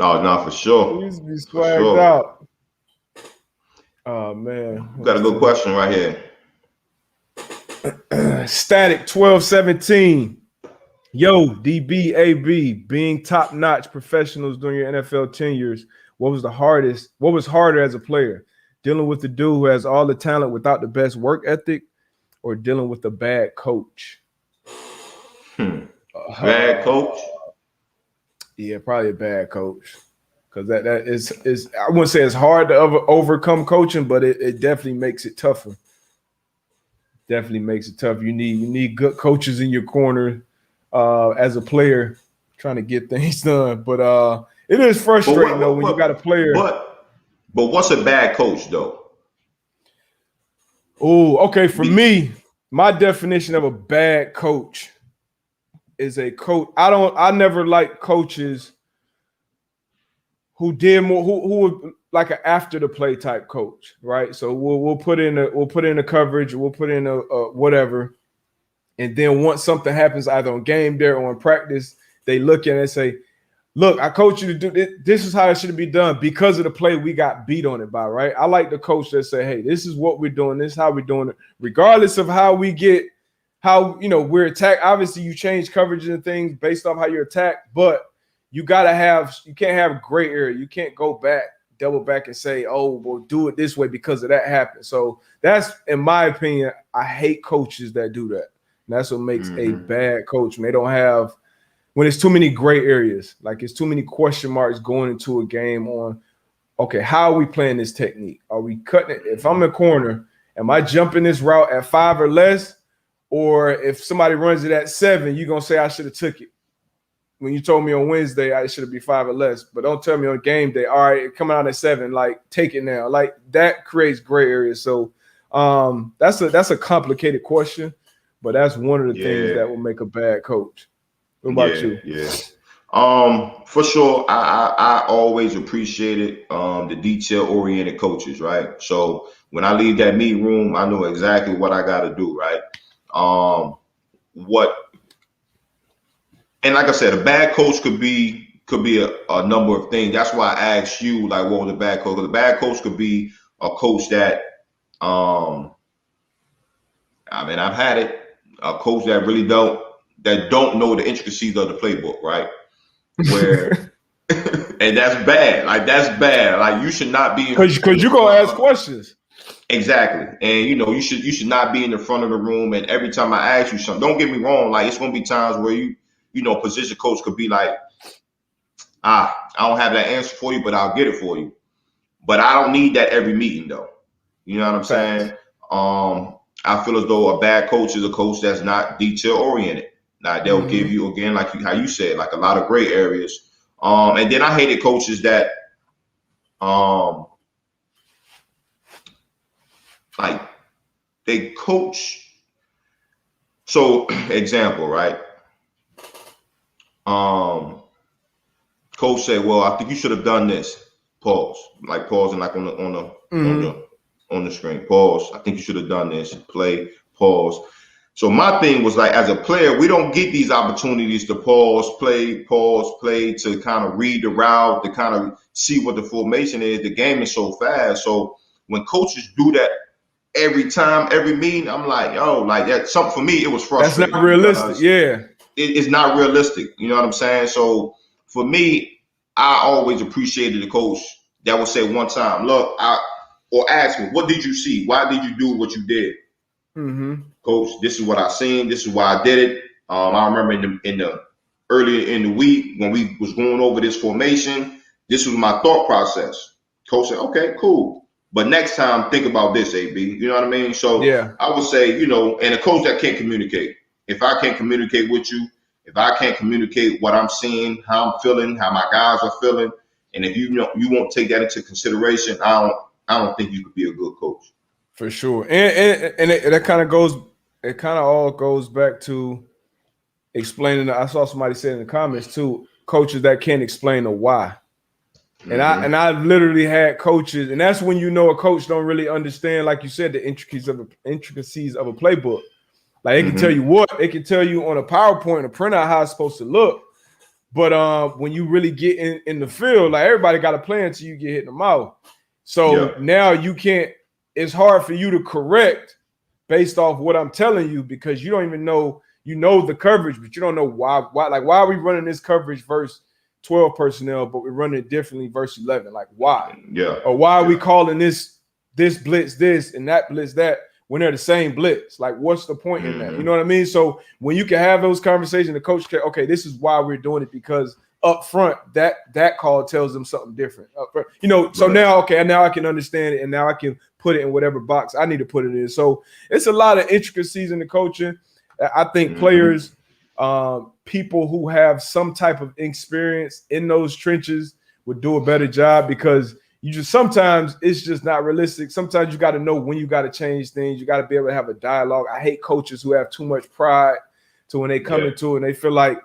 Oh, no, for sure. He used to be swagged out. Oh, man. Got a good question right here. Static 1217. Yo, DBAB, being top-notch professionals during your NFL tenures, what was harder as a player? Dealing with the dude who has all the talent without the best work ethic, or dealing with a bad coach? Bad coach? Yeah, probably a bad coach. Because that is I wouldn't say it's hard to overcome coaching, but it definitely makes it tougher. Definitely makes it tough. You need good coaches in your corner. as a player trying to get things done. But it is frustrating though when you got a player. But what's a bad coach though? Oh, okay. For me, my definition of a bad coach is a coach. I never like coaches who did more, who were like an after the play type coach, right? So we'll put in the coverage, we'll put in a whatever, and then once something happens either on game day or in practice, they look at it and say, "Look, I coach you to do this. This is how it should be done because of the play we got beat on it by." Right? I like the coach that say, "Hey, this is what we're doing. This is how we're doing it, regardless of how we get, how we're attacked. Obviously, you change coverages and things based off how you're attacked, but you can't have gray area. You can't go back, double back, and say, "Oh, we'll do it this way because of that happened." So that's, in my opinion, I hate coaches that do that. And that's what makes a bad coach. When they don't have, when it's too many gray areas, like it's too many question marks going into a game on, okay, how are we playing this technique? Are we cutting it? If I'm in corner, am I jumping this route at 5 or less? Or if somebody runs it at 7, you're going to say I should have took it. When you told me on Wednesday I should be 5 or less, but don't tell me on game day, all right, coming out at 7, like take it now. Like that creates gray areas. So that's a complicated question, but that's one of the things that will make a bad coach. What about you? Yeah. For sure, I always appreciated the detail-oriented coaches, right? So when I leave that meeting room, I know exactly what I got to do, right? And like I said, a bad coach could be a number of things. That's why I asked you, like, what was a bad coach? Because a bad coach could be a coach that, I've had it, a coach that really don't know the intricacies of the playbook, right? Where, and that's bad. Like, that's bad. Like, you should not be, because you're gonna ask questions. Exactly. And you should not be in the front of the room. And every time I ask you something, don't get me wrong, like it's gonna be times where position coach could be like, I don't have that answer for you, but I'll get it for you. But I don't need that every meeting though. You know what I'm saying? I feel as though a bad coach is a coach that's not detail oriented. Now they'll give you, again, like how you said, like a lot of gray areas. And then I hated coaches that like they coach. So example, right? Coach said, "Well, I think you should have done this." Pause. Like pausing, like on the screen. Pause. I think you should have done this. Play. Pause. So my thing was like, as a player, we don't get these opportunities to pause, play, to kind of read the route, to kind of see what the formation is. The game is so fast. So when coaches do that every time, every meeting, I'm like, yo, like that's something for me. It was frustrating. That's not realistic. Yeah. It's not realistic. You know what I'm saying? So for me, I always appreciated the coach that would say one time, look, or ask me, what did you see? Why did you do what you did? Coach, this is what I seen. This is why I did it. I remember in the earlier in the week when we was going over this formation, this was my thought process. Coach said, okay, cool. But next time, think about this, AB. You know what I mean? So yeah. I would say, and a coach that can't communicate. If I can't communicate with you, if I can't communicate what I'm seeing, how I'm feeling, how my guys are feeling, and if you won't take that into consideration, I don't think you could be a good coach. For sure. And that kind of goes, it kind of all goes back to explaining. I saw somebody say in the comments too, coaches that can't explain the why. And I literally had coaches, and that's when a coach don't really understand, like you said, the intricacies of a playbook. Like it can tell you it can tell you on a PowerPoint, a printout, how it's supposed to look. But when you really get in the field, like everybody got a plan until you get hit in the mouth. So now you can't. It's hard for you to correct based off what I'm telling you because you don't even know. You know the coverage, but you don't know why. Like why are we running this coverage versus 12 personnel, but we're running it differently versus 11? Like why? Yeah. Or why are we calling this blitz this and that blitz that when they're the same blitz? Like what's the point in that? You know what I mean? So when you can have those conversations, the coach can, okay, this is why we're doing it because up front that call tells them something different. So now I can understand it and now I can put it in whatever box I need to put it in. So it's a lot of intricacies in the coaching. I think players people who have some type of experience in those trenches would do a better job, because sometimes it's just not realistic. Sometimes you got to know when you got to change things. You got to be able to have a dialogue. I hate coaches who have too much pride to when they come into it and they feel like,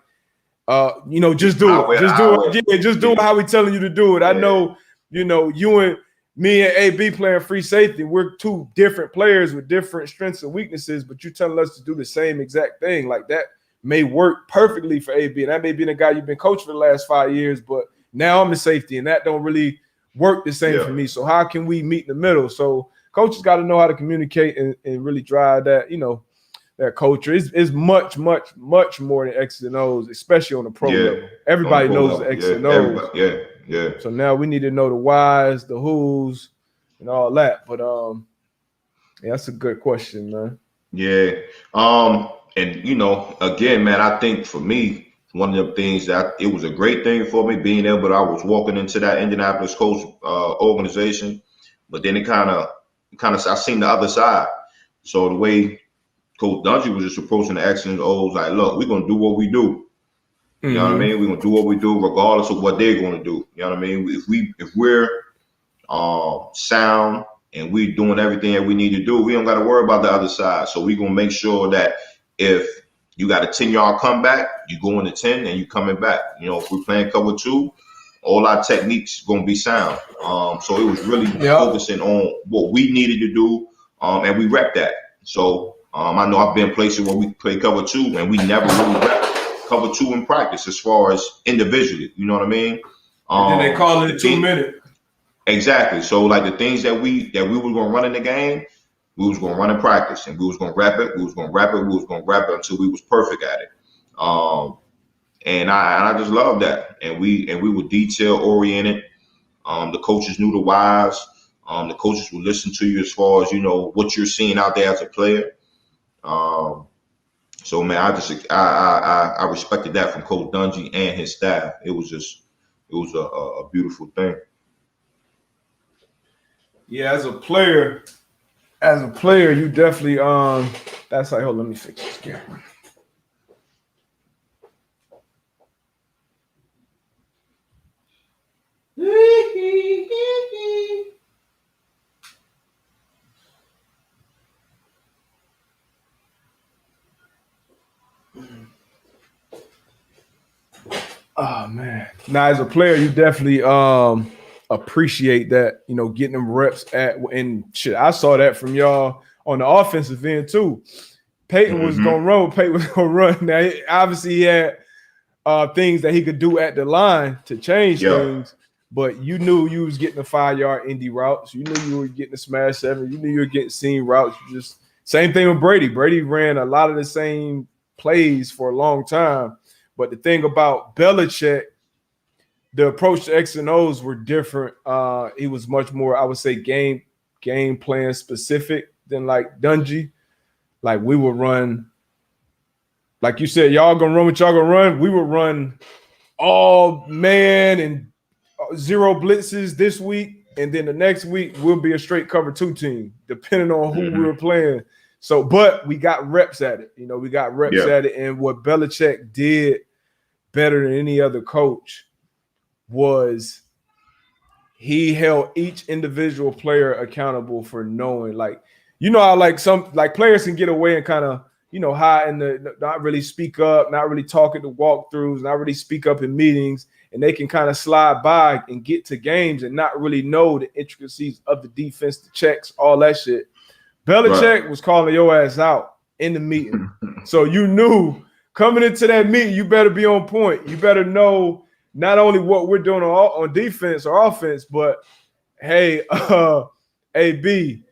just do it. Just do it. Yeah, just do it how we telling you to do it. I know, you and me and AB playing free safety, we're two different players with different strengths and weaknesses, but you telling us to do the same exact thing. Like, that may work perfectly for AB. And that may be the guy you've been coaching for the last 5 years, but now I'm in safety and that don't really work the same for me. So how can we meet in the middle? So coaches got to know how to communicate and really drive that, that culture. Is much, much, much more than X's and O's, especially on the pro level. Everybody knows the X's and O's. Yeah. So now we need to know the whys, the who's, and all that. But that's a good question, man. Yeah. And again, man, I think for me, one of the things that it was a great thing for me being able I was walking into that Indianapolis Colts organization, but then it kind of I seen the other side. So the way Coach Dungy was just approaching the X's and O's, like, look, we're gonna do what we do. You know what I mean? We're gonna do what we do regardless of what they're gonna do. You know what I mean? If we're sound and we're doing everything that we need to do, we don't got to worry about the other side. So we're gonna make sure that if you got a 10-yard comeback, you go into 10 and you coming back. If we're playing cover 2, all our techniques gonna be sound. So it was really focusing on what we needed to do, and we rep that. So I know I've been places where we play cover 2 and we never really rep cover 2 in practice as far as individually. You know what I mean? And then they call it a 2-minute. Exactly. So like the things that we were gonna run in the game, we was gonna run in practice, and we was gonna rep it. We was gonna rep it until we was perfect at it. And I just love that. And we were detail oriented. The coaches knew the whys. The coaches would listen to you as far as what you're seeing out there as a player. So man, I respected that from Coach Dungy and his staff. It was a beautiful thing. Yeah, as a player, you definitely that's like, hold on, let me fix this camera. Oh man. Now, as a player, you definitely appreciate that, getting them reps and shit. I saw that from y'all on the offensive end too. Peyton was gonna run. Now, obviously, he had things that he could do at the line to change things, but you knew you was getting the 5-yard indie routes. You knew you were getting the smash 7. You knew you were getting seam routes. Just same thing with Brady. Brady ran a lot of the same plays for a long time. But the thing about Belichick, the approach to X and O's were different. He was much more, I would say, game plan specific than like Dungy. Like, we would run, like you said, y'all gonna run what y'all gonna run. We would run all man and 0 blitzes this week, and then the next week we'll be a straight cover 2 team, depending on who we were playing. So, but we got reps at it. We got reps at it. And what Belichick did better than any other coach was he held each individual player accountable for knowing, like, how like some like players can get away and kind of, hide in not really speak up, not really talk at the walkthroughs, not really speak up in meetings, and they can kind of slide by and get to games and not really know the intricacies of the defense, the checks, all that shit. Belichick was calling your ass out in the meeting. So you knew coming into that meeting, you better be on point. You better know not only what we're doing on defense or offense, but hey, AB,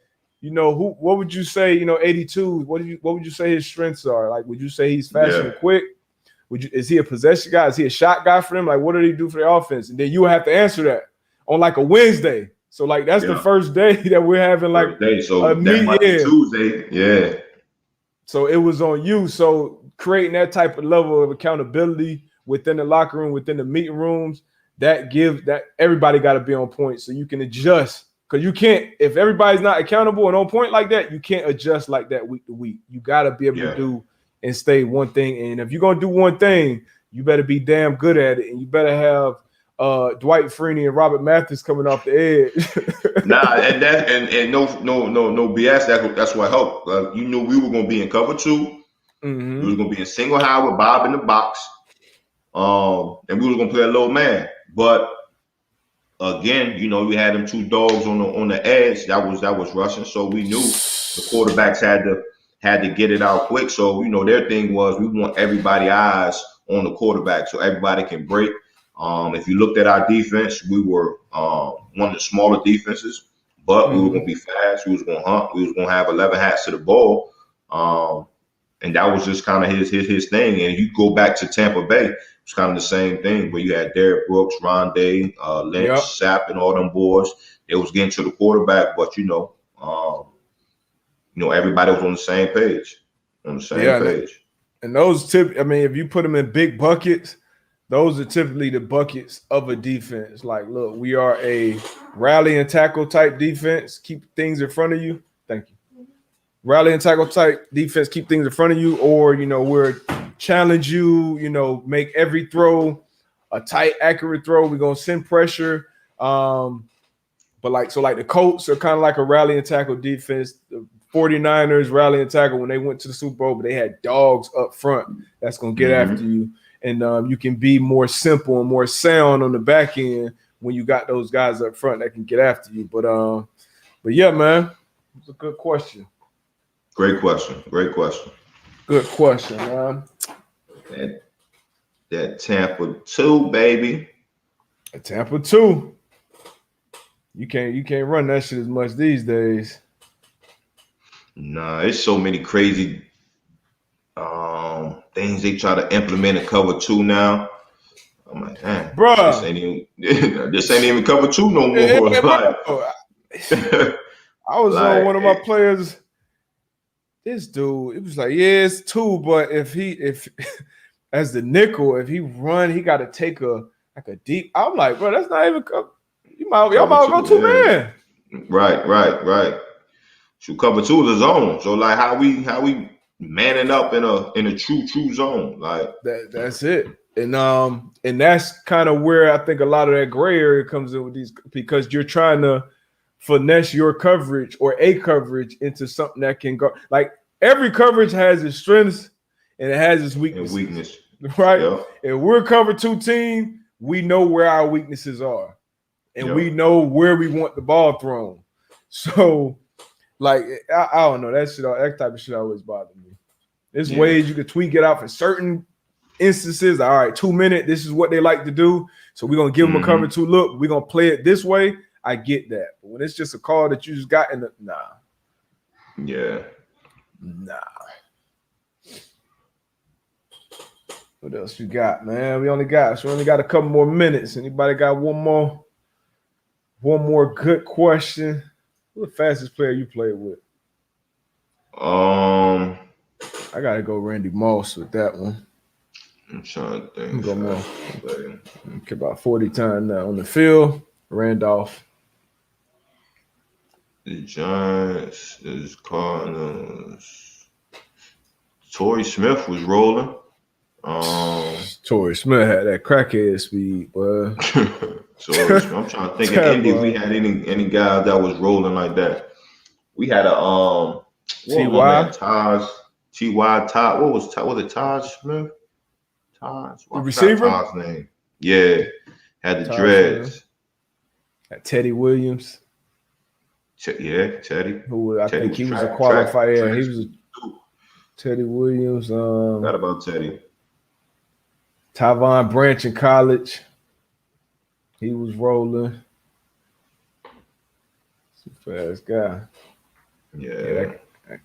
what would you say, 82, what would you say his strengths are? Like, would you say he's fast and quick? Is he a possession guy? Is he a shot guy for them? Like, what did he do for the offense? And then you have to answer that on like a Wednesday. So like that's the first day that we're having like so a meeting. Tuesday, So it was on you. So creating that type of level of accountability within the locker room, within the meeting rooms, that everybody got to be on point so you can adjust. Because you can't, if everybody's not accountable and on point like that, you can't adjust like that week to week. You got to be able to do and stay one thing. And if you're gonna do one thing, you better be damn good at it, and you better have Dwight Freeney and Robert Mathis coming off the edge. and no BS. That's what helped. You knew we were gonna be in cover 2. Mm-hmm. We was gonna be in single high with Bob in the box, and we was gonna play a low man. But again, we had them 2 dogs on the edge. That was rushing, so we knew the quarterbacks had to get it out quick. So their thing was we want everybody eyes on the quarterback so everybody can break. If you looked at our defense, we were one of the smaller defenses, but we were going to be fast. We was going to hunt. We was going to have 11 hats to the ball. And that was just kind of his thing. And you go back to Tampa Bay, it's kind of the same thing where you had Derrick Brooks, Rondé, Lynch, Sapp, and all them boys. They was getting to the quarterback, but everybody was on the same page. Page. And those if you put them in big buckets, those are typically the buckets of a defense. Like, look, we are a rally and tackle type defense. Keep things in front of you. Thank you. Rally and tackle type defense. Keep things in front of you, or we're challenge you. Make every throw a tight, accurate throw. We're gonna send pressure. But the Colts are kind of like a rally and tackle defense. The 49ers rally and tackle when they went to the Super Bowl, but they had dogs up front that's gonna get after you. And you can be more simple and more sound on the back end when you got those guys up front that can get after you. But yeah, man, it's a good question. Great question. Good question, man. That Tampa 2, baby. Tampa 2. You can't run that shit as much these days. Nah, it's so many crazy things they try to implement in cover 2 now. I'm like, man, bro, this ain't even cover 2 no more. I was on one of my players. This dude, it was like, yeah, it's 2, but if as the nickel, if he run, he got to take a deep. I'm like, bro, that's not even cover. Y'all might go 2 man. Right. So cover 2 is the zone. So like how we manning up in a true zone, like that's it. And that's kind of where I think a lot of that gray area comes in with these, because you're trying to finesse your coverage or a coverage into something that can go. Like, every coverage has its strengths and it has its weaknesses. Right? Yeah. If we're a cover 2 team, we know where our weaknesses are, and we know where we want the ball thrown. So, like, I don't know, that type of shit always bothered me. There's ways you could tweak it out for certain instances. All right, 2 minute, this is what they like to do, so we're gonna give them a cover 2 look. We're gonna play it this way. I get that, but when it's just a call that you just got in the nah. What else you got, man? We only got a couple more minutes. Anybody got one more good question? Who's the fastest player you played with? I gotta go Randy Moss with that one. I'm trying to think. Go more. Okay, about 40 times now on the field. Randolph. The Giants, the Cardinals. Torrey Smith was rolling. Torrey Smith had that crackhead speed, boy. I'm trying to think in Indy if we had any guys that was rolling like that. We had a T.Y. Todd. What was it? Todd Smith. Todd. The receiver. Todd's name. Yeah, had the Todd dreads. Teddy Williams. Teddy. Who I think he was a qualifier. He was Teddy Williams. Forgot about Teddy. Tyvon Branch in college. He was rolling. He's a fast guy. Yeah.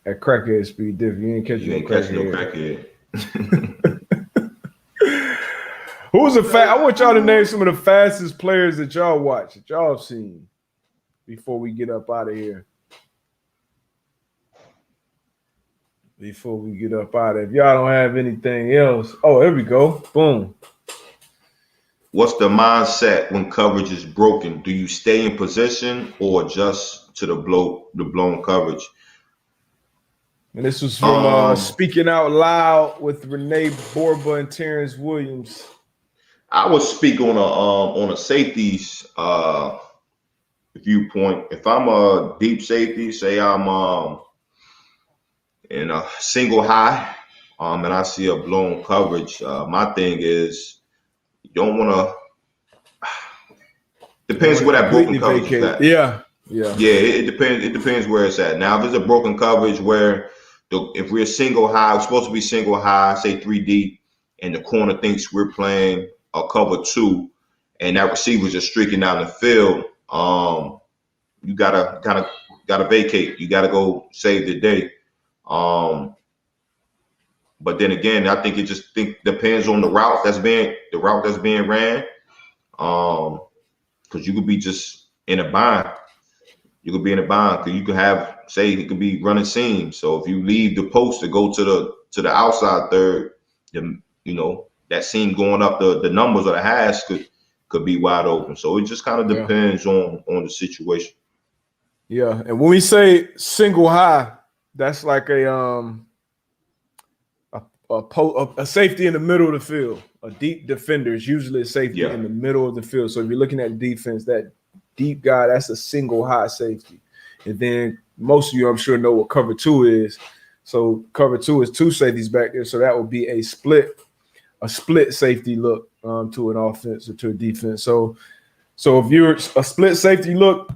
That crackhead speed different. You ain't catching no crackhead. Who's I want y'all to name some of the fastest players that y'all watch, that y'all have seen before we get up out of here. If y'all don't have anything else. Oh, there we go. Boom. What's the mindset when coverage is broken? Do you stay in position or adjust to the blown coverage? And this was from Speaking Out Loud with Renee Borba and Terrence Williams. I would speak on a safeties viewpoint. If I'm a deep safety, say I'm in a single high, and I see a blown coverage, my thing is you don't want to. Depends where that broken coverage is at. Yeah. It depends. It depends where it's at. Now, if it's a broken coverage where if we're single high, we're supposed to be single high, say 3 deep, and the corner thinks we're playing a cover 2, and that receiver's just streaking down the field. You gotta vacate. You gotta go save the day. But then again, I think depends on the route that's being ran. Because you could be just in a bind. You could be in a bind because you could have, say, it could be running seam. So if you leave the post to go to the outside third, then that seam going up the numbers of the hash could be wide open. So it just kind of depends on the situation. Yeah, and when we say single high, that's like a safety in the middle of the field. A deep defender is usually a safety in the middle of the field. So if you're looking at defense, that deep guy, that's a single high safety. And then most of you, I'm sure, know what cover 2 is. So cover 2 is 2 safeties back there. So that would be a split safety look to an offense or to a defense. So if you're a split safety look,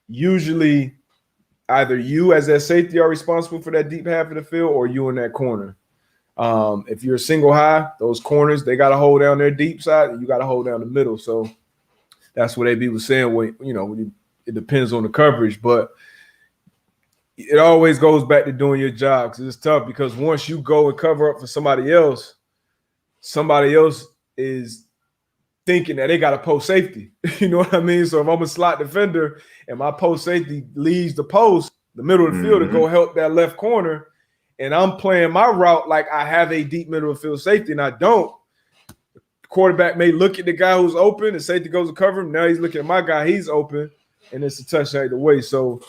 usually either you as that safety are responsible for that deep half of the field or you in that corner. If you're a single high, those corners, they got to hold down their deep side and you got to hold down the middle. So that's what AB was saying. It depends on the coverage, but it always goes back to doing your job because it's tough because once you go and cover up for somebody else is thinking that they got a post safety. You know what I mean? So if I'm a slot defender and my post safety leaves the post, the middle of the field to go help that left corner, and I'm playing my route like I have a deep middle of the field safety and I don't, the quarterback may look at the guy who's open and safety goes to cover him. Now he's looking at my guy, he's open, and it's a touchdown either way. So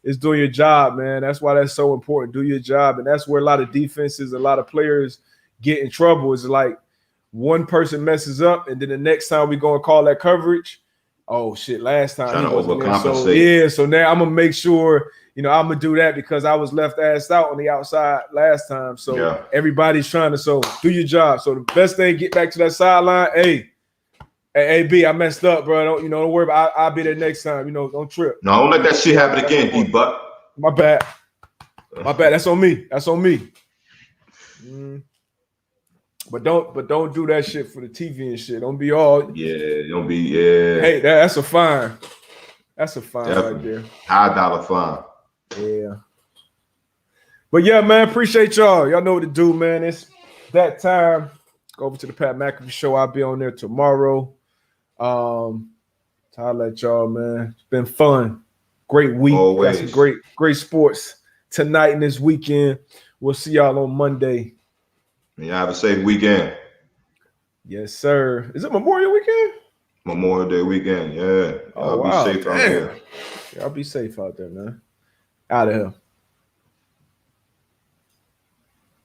it's doing your job, man. That's why that's so important. Do your job. And that's where a lot of defenses, a lot of players get in trouble. Is like one person messes up, and then the next time we go and call that coverage, oh shit, last time trying to overcompensate. So now I'm gonna make sure, I'm gonna do that because I was left assed out on the outside last time. So everybody's trying to do your job. So the best thing, get back to that sideline. Hey, B, I messed up, bro. Don't worry about it. I'll be there next time. Don't trip. No, don't let that shit happen again, D-Butt. My bad. That's on me. But don't do that shit for the TV and shit. Don't be all. Yeah, don't be. Yeah. Hey, that's a fine. That's a fine Definitely. Right there. High dollar fine. Yeah. But yeah, man, appreciate y'all. Y'all know what to do, man. It's that time. Go over to the Pat McAfee show. I'll be on there tomorrow. To holler at y'all, man. It's been fun. Great week. Always. Got some great sports tonight and this weekend. We'll see y'all on Monday. Y'all have a safe weekend. Yes, sir. Is it Memorial Weekend? Memorial Day weekend, yeah. Y'all be safe out there. Y'all be safe out there, man. Out of here.